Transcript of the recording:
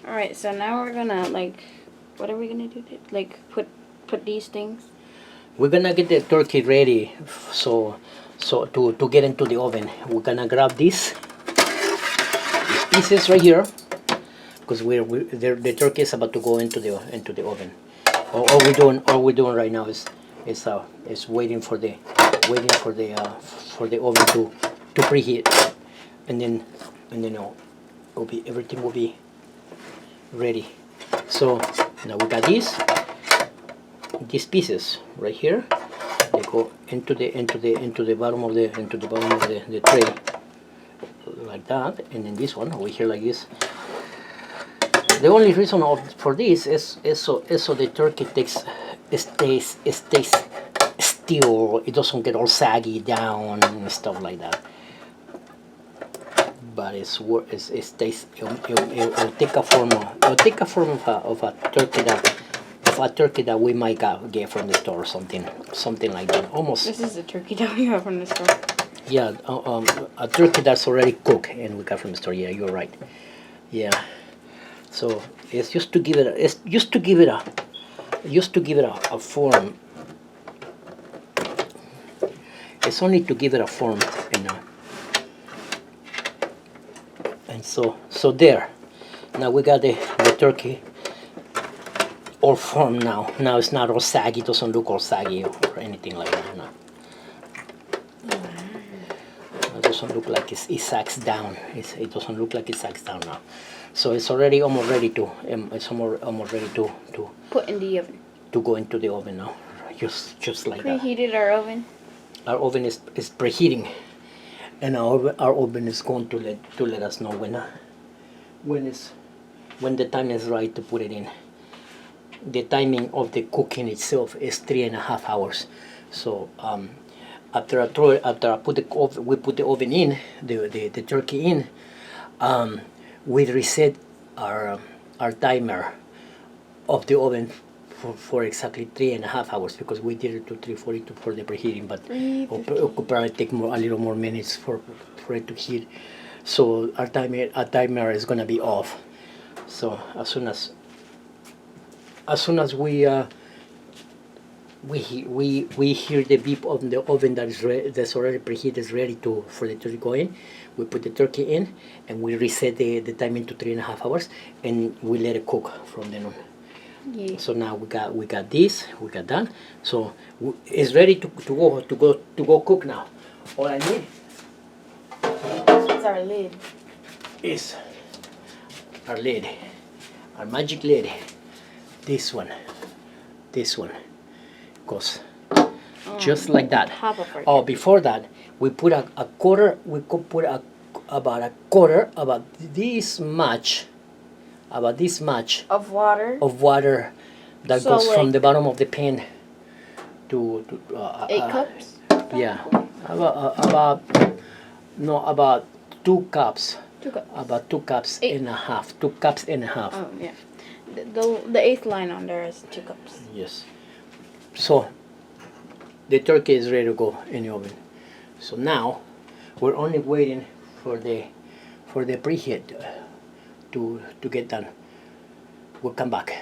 All right, so now we're gonna like, what are we gonna do? Like put these things. We're gonna get the turkey ready, so to get into the oven. We're gonna grab these pieces right here, because the turkey is about to go into the oven. All we're doing right now is waiting for the oven to preheat, and then everything will be ready. So now we got these pieces right here. They go into the bottom of the tray like that, and then this one over here like this. The only reason for this is so the turkey stays still. It doesn't get all saggy down and stuff like that. But it stays. It'll take a form of a turkey that we might get from the store or something like that. Almost. This is a turkey that we got from the store. Yeah, a turkey that's already cooked and we got from the store. Yeah, you're right. Yeah. So it's just to give it a form. It's only to give it a form, you know. And so there. Now we got the turkey all formed now. Now it's not all saggy. It doesn't look all saggy or anything like that. No. It doesn't look like it sags down. It doesn't look like it sags down now. So it's already almost ready to. Almost ready to put in the oven. To go into the oven now. Just like that. Preheated our oven. Our oven is preheating, and our oven is going to let us know when the time is right to put it in. The timing of the cooking itself is 3.5 hours. So after I put the oven in, the turkey in, we reset our timer of the oven for exactly 3.5 hours, because we did it to 3:42 for the preheating, but it could probably take a little more minutes for it to heat. So our timer is gonna be off. So as soon as we hear the beep of the oven that's already preheated, is ready for the turkey to go in, we put the turkey in and we reset the timing to 3.5 hours, and we let it cook from then on. Yeah. So now we got that. So it's ready to go cook now. All I need is our lid. Is our lid, our magic lid. This one goes just like that. Oh, before that, we put a quarter. We could put about a quarter, about this much of water that goes from the bottom of the pan to 8 cups. Yeah, about 2 cups. 2 cups. About 2 cups and a half. 2 cups and a half. Oh yeah. The eighth line on there is 2 cups. Yes. So the turkey is ready to go in the oven. So now we're only waiting for the preheat to get done. We'll come back.